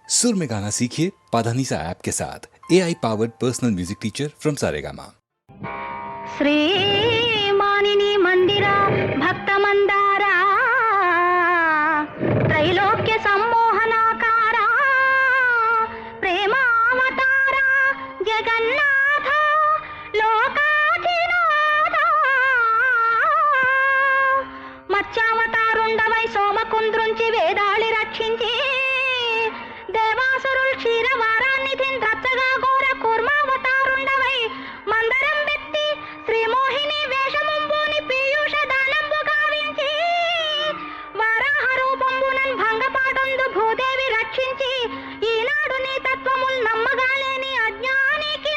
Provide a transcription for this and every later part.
सुर में गाना सीखिए पाधानीसा ऐप के साथ AI powered personal music teacher from Saregama. श्री मानिनी मंदिरा भक्त मंदारा त्रैलोक्य सम्मोहनाकारा प्रेमावतारा जगन्नाथ लोकाधिनाथ మత్స్యావతారుండవై సోమకుంద్రుంచి వేదాళి రక్షించి దేవాసురుల్ క్షీరవారాన్ని తింద్రచ్చగా ఘోర కూర్మావతారుండవై మందరం వ్యక్తి శ్రీమోహిని వేషముంబూని పీయూష దానంబు గావించి వారాహ రూపంబునన్ భంగపాటందు భూదేవి రక్షించి ఈనాడు నీ తత్వముల్ నమ్మగాలేని అజ్ఞానికి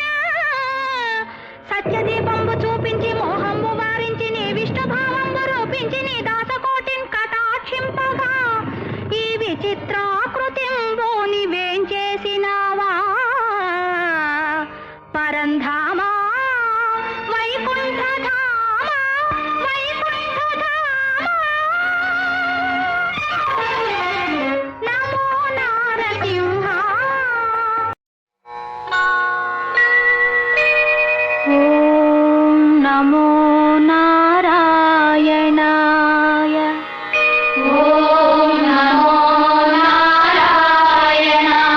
సత్యదీపంబు చూపించి మోహంబు వారించి నీ విష్ణుభావంబు రూపించి నీ దాసకోటిన్ కటాక్షింపగా ఈ విచిత్రాకృతింబు నివేంచేసినావా పరంధామా వైకుంఠధామా వైకుంఠధామా నమో నారసింహ ఓం నమో నారాయణాయ ఓం నమో నారాయణాయ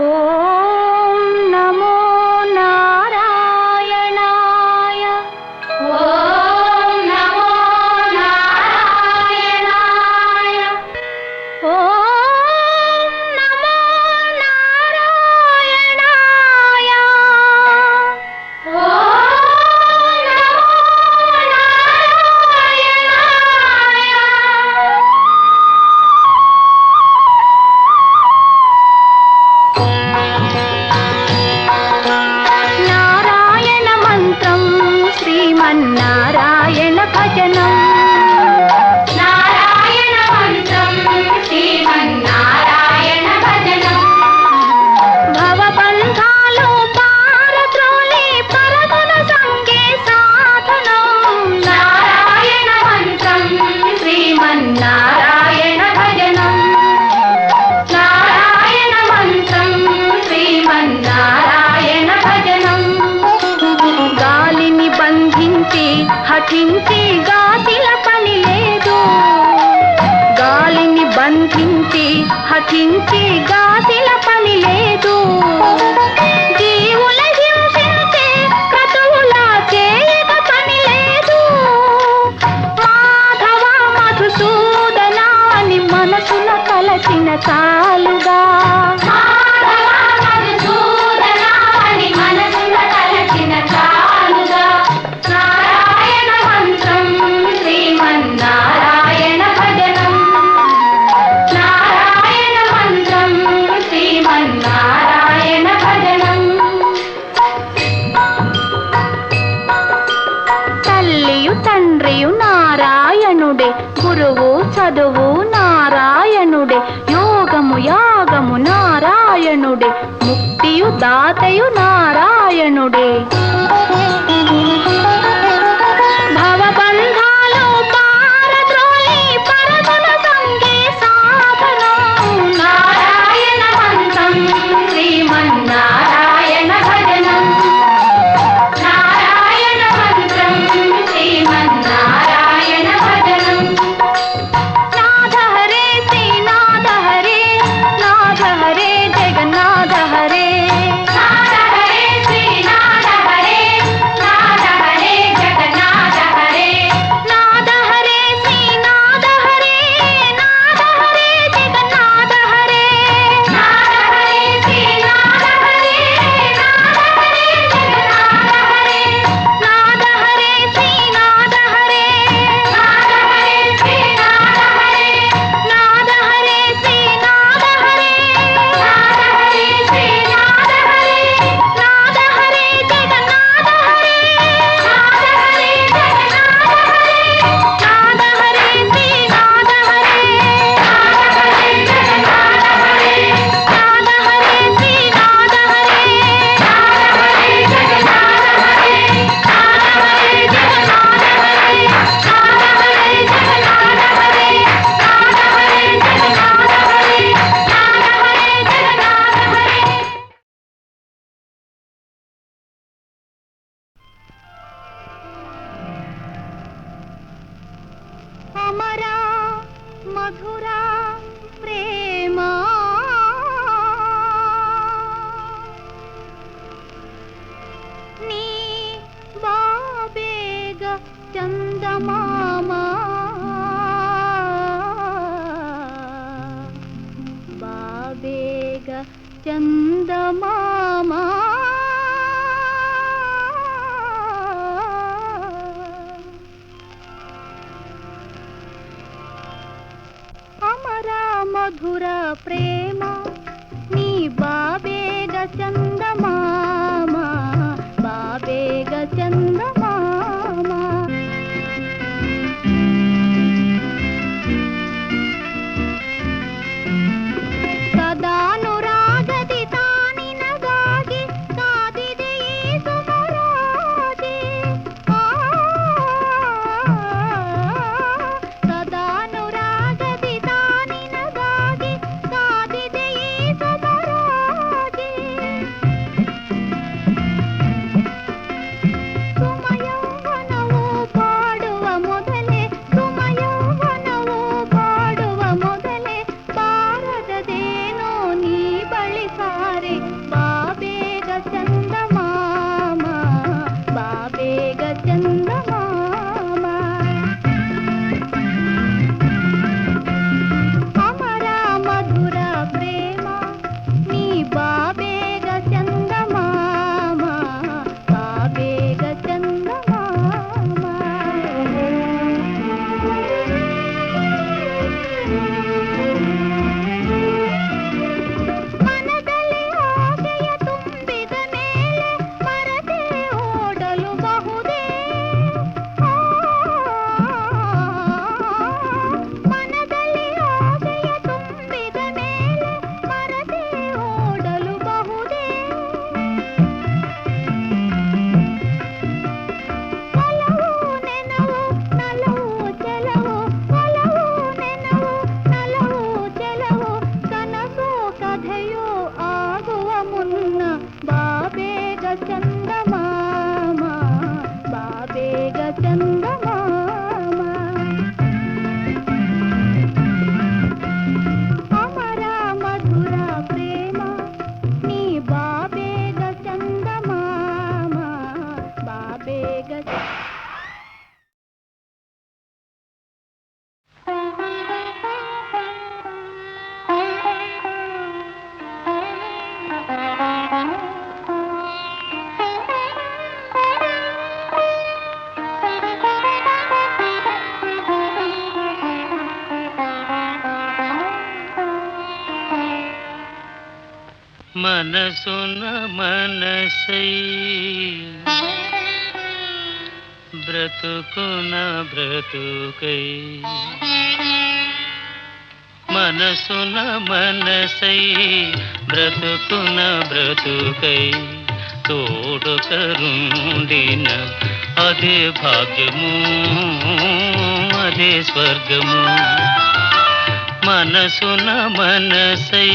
ఓం నమో నారాయణాయ ఓం నమో నారాయణాయ ఓం నమో నారాయణాయ ఓం నారాయణ మంత్రం శ్రీమన్నారాయణ భజనం నారాయణ మంత్రం శ్రీమన్నారాయణ భజనం భవబంధాలు పారద్రోలి పరగుణ సంగే సాధనం నారాయణ మంత్రం శ్రీమన్నారాయణ భజనం నారాయణ మంత్రం శ్రీమన్నారాయణ భజనం గాలిని బంధించి హఠించి గాతిల పని లేదు గాలిని బంధించి హఠించి గాతిల పని లేదు జీవుల హింసించే క్రతువుల చేయక పని లేదు మాధవ మధుసూదన అని మనసున కలచిన చాలుగా మాధవ మధుసూదన అని మనసున కలచిన చాలుగా నారాయణ మంత్రం శ్రీమన్నారాయణ భజనం నారాయణ మంత్రం శ్రీమన్నారాయణ భజనం తల్లియు తండ్రియు నారాయణుడే గురువు చదువు నారాయణుడే యోగము యాగము నారాయణుడే ముక్తియు దాతయు నారాయణుడే భవబంధాలు పారద్రోలి పరగుణ సంగే సాధనం నారాయణ మంత్రం శ్రీమన్నారాయణ భజనం నారాయణ మంత్రం శ్రీమన్నారాయణ భజనం నాథ హరే శ్రీనాథ హరే నాథ హరే జగన్నాథ హరే నాథ హరే శ్రీనాథ హరే బాబేగ చందమామా అమరా మధుర ప్రేమ నీ బాబేగ చందమామా బాబేగ చందమామా ಸದಾನುರಾಗದಿ ತಾನಿನಗಾಗಿ ಕಾದಿದೆ ಈ ಸುಮರಾಜಿ ಸದಾನುರಾಗದಿ ತಾನಿನಗಾಗಿ ಕಾದಿದೆ ಈ ಸುಮರಾಜಿ ಸುಮಯೌವನವು ಪಾಡುವ ಮೊದಲೇ ಸುಮಯೌವನವು ಪಾಡುವ ಮೊದಲೇ ಬಾರದದೇನೋ ನೀ ಬಳಿಸಾರೆ ಬಾಬೇಗ ಚಂದಮಾಮ ಬಾಬೇಗ ಚಂದಮಾಮ ಅಮರ ಮಧುರ ಪ್ರೇಮ ನೀ ಬಾಬೇಗ ಚಂದಮಾಮ ಬಾಬೇಗ ಮನದಲ್ಲಿ ಆಸೆಯ ತುಂಬಿದ ಮೇಲೆ ಮರತೆ ಓಡಲು ಬಹುದೇ ಮನದಲ್ಲಿ ಆಸೆಯ ತುಂಬಿದ ಮೇಲೆ ಮರತೆ ಓಡಲು ಬಹುದೇ ಒಲವು ನೆನವು ನಲವು ಚೆಲವು ಒಲವು ನೆನವು ನಲವು ಚೆಲವು ಕನಸು ಕಥೆಯೋ ಆಗುವ ಮುನ್ನ ಬಾಬೇಗ ಚಂದಮಾಮ ಬಾಬೇಗ ಚಂದಮಾಮ ಅಮರ ಮಧುರ ಪ್ರೇಮ ನೀ ಬಾಬೇಗ ಚಂದಮಾಮ ಬಾಬೇಗ మనసున మనసై బ్రతుకున బ్రతుకై మనసున మనసై బ్రతుకున బ్రతుకై తోడు కరుండిన అదే భాగ్యము అదే స్వర్గము మనసున మనసై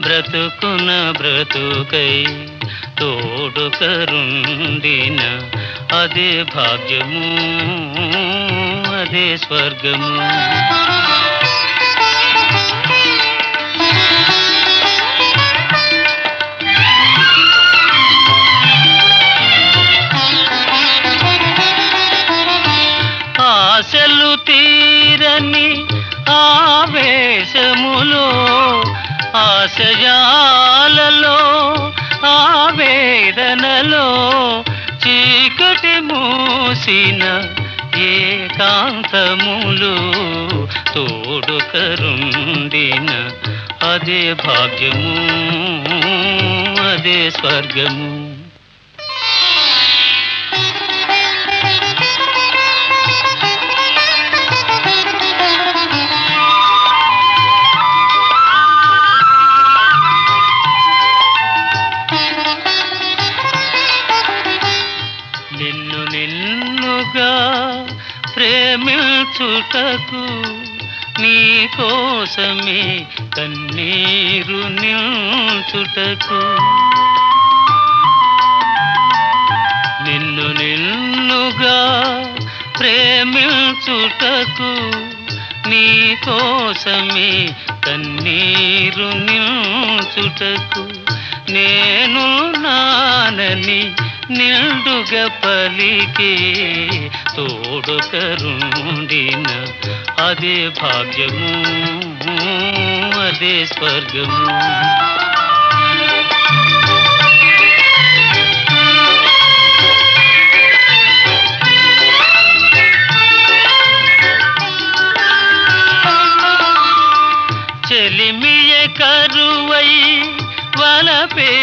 బ్రతుకున బ్రతుకై తోడు కరుండిన అదే భాగ్యము అదే స్వర్గము ఆశలు తీరని ఆవేశములో ఆశయాలలో ఆవేదనలో చీకటి మూసిన ఏకాంతములు తోడు కరుండిన అదే భాగ్యము అదే స్వర్గము నిన్ను నిన్నుగా ప్రేమించుటకు నీ కోసమే కన్నీరు నిల్చుటకు నిన్ను నిన్నుగా ప్రేమించుటకు నీ కోసమే కన్నీరు నిల్చుటకు నేను నానని నిండుగా పలికే తోడుకరుండిన అదే భాగ్యము, అదే స్వర్గము. చెలిమియ కరువై వలపే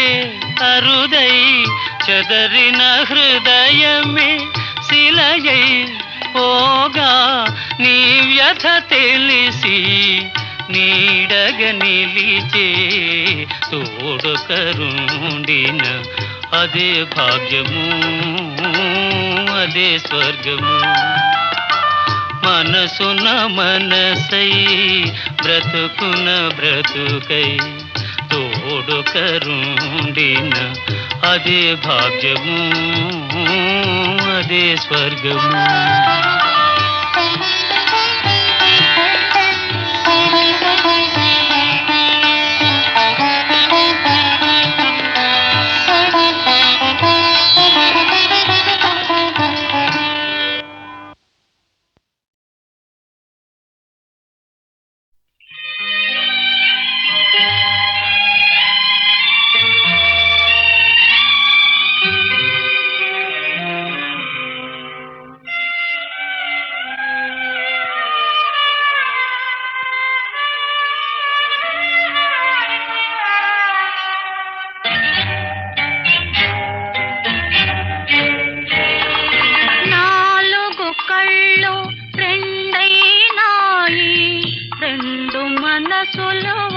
అరుదై చెదరిన హృదయమే శిలయై పోగా నీ వ్యథ తెలిసి నీడగ నిలిచే తోడుకరుండిన అదే భాగ్యము, అదే స్వర్గము. మనసున మనసై బ్రతుకున బ్రతుకై తోడుకరుండిన అదే భాగ్యము, అదే స్వర్గము.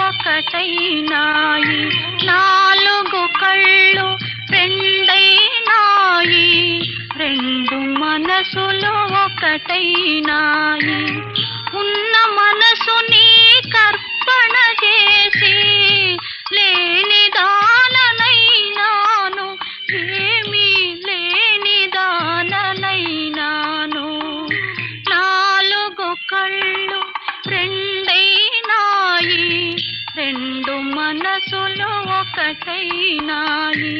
ఒకటైనాయి, నాలుగు కళ్ళు రెండైనాయి, రెండు మనసులు ఒకటైనాయి. ఉన్న మనసుని కర్పణ చేసి లేని దాననైనాను, ఏమీ లేని దాననైనాను. నాలుగు కళ్ళు రెండైనాయి, రెండు మనసులు ఒకటైనాయి.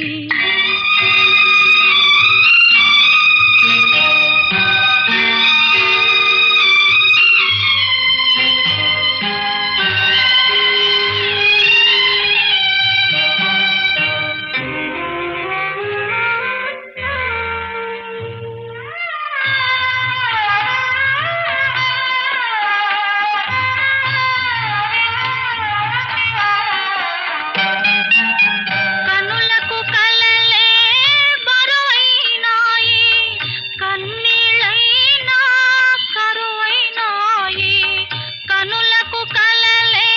కనులకు కలలే బరువైనాయి, కన్నీళ్ళైనా కరువైనాయి. కనులకు కలలే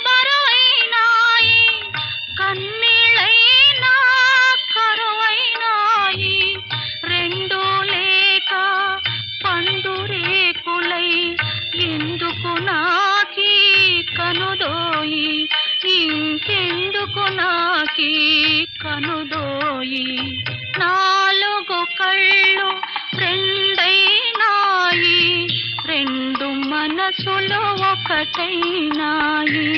బరువైనాయి, కన్నీళ్ళైనా కరువైనాయి. రెండు లేక పండు రేకులై ఎందుకు నాకీ కనుదోయి, ఇంకెందుకు నాకీ కనుదోయి. నాలుగు కళ్ళు రెండైనాయి, రెండు మనసులు ఒకటైనాయి.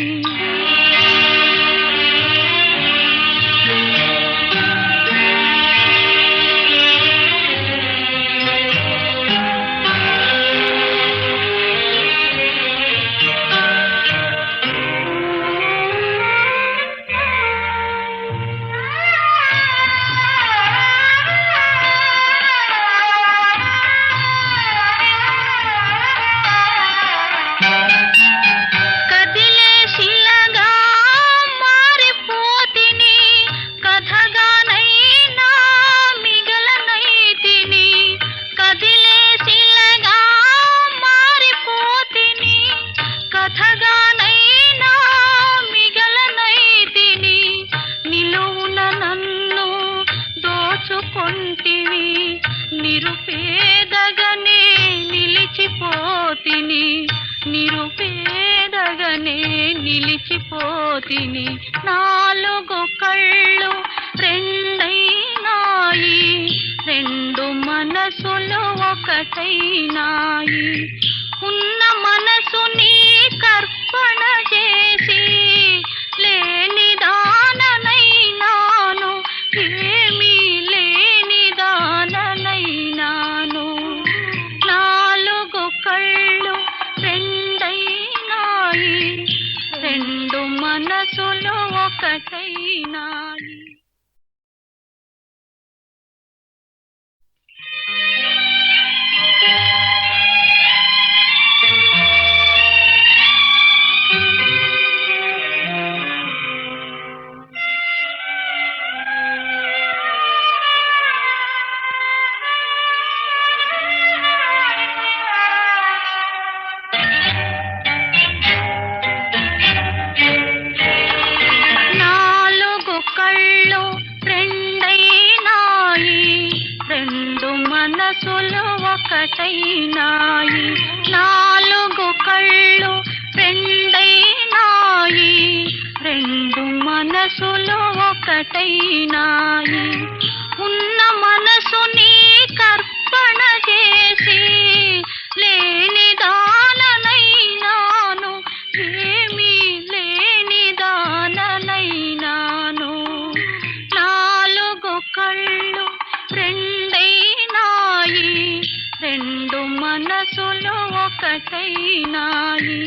కదిలే శిలగా మారిపోతిని, కథగానైనా మిగలనైతిని. కదిలే శిలగా మారిపోతిని, కథగానైనా మిగలనైతిని. నిలువున నన్ను దోచుకొంటివి, నిరుపేదగనే నిలిచిపోతిని, నిరుపేదగనే నిలిచిపోతిని. నాలుగు కళ్ళు రెండైనాయి, రెండు మనసులు ఒకటైనాయి. ఉన్న మనసుని కర్పణ చేసి లేని దాననైనా మనసులు ఒకటైనాయి. నాలుగు కళ్ళు రెండైనాయి, రెండు మనసులు ఒకటైనాయి. నాలుగు కళ్ళు రెండైనాయి, రెండు మనసులు ఒకటైనాయి. ఉన్న మనసుని కర్పణ చేసి లేని దాననైనాను, ఏమీ లేని దాననైనాను. నాలుగు కళ్ళు రెండైనాయి, రెండు మనసులు ఒకటైనాయి.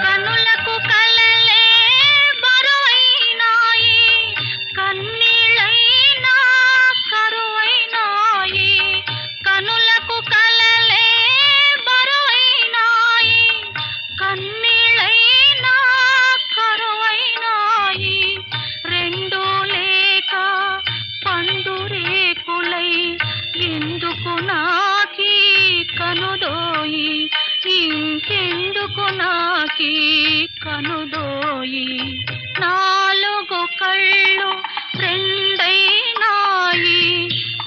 కనులకు కలలే బరువైనాయి, కన్నీళ్ళైనా కరువైనాయి. కనులకు కలలే బరువైనాయి, కన్నీళ్ళైనా కరువైనాయి. రెండు లేక పండు రేకులై ఎందుకు నాకీ కనుదోయి, ఇంకెందుకు నాకీ కనుదోయి. నాలుగు కళ్ళు రెండైనాయి,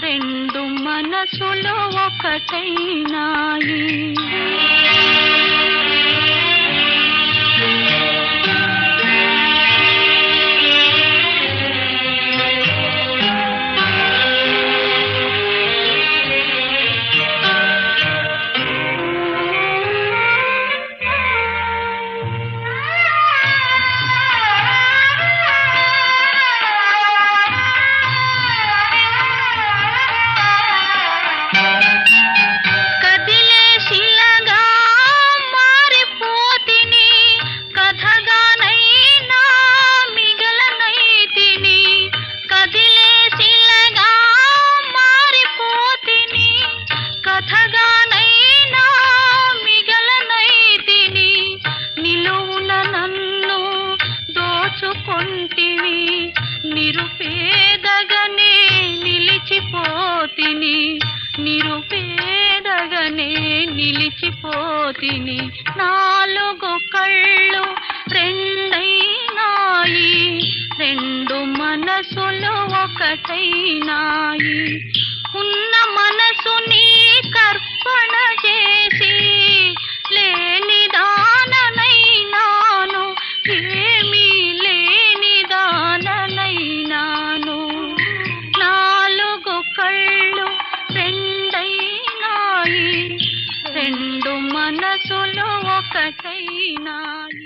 రెండు మనసులు ఒకటైనాయి. కదిలే శిలగా మారిపోతిని, కథగానైనా మిగలనైతిని. కదిలే శిలగా మారిపోతిని, కథగానైనా మిగలనైతిని. నిలువున నన్ను దోచుకొంటివి, నిరుపేదగనే నిలిచిపోతిని, నిరుపేదగనే నిలిచిపోతిని. నాలుగు కళ్ళు రెండైనాయి, రెండు మనసులు ఒకటైనాయి. ఉన్న మనసుని కర్పణ చేసి లేని దాననైనాను, ఏమీ లేని దాననైనాను. నాలుగు కళ్ళు రెండైనాయి, రెండు మనసులు ఒకటైనాయి.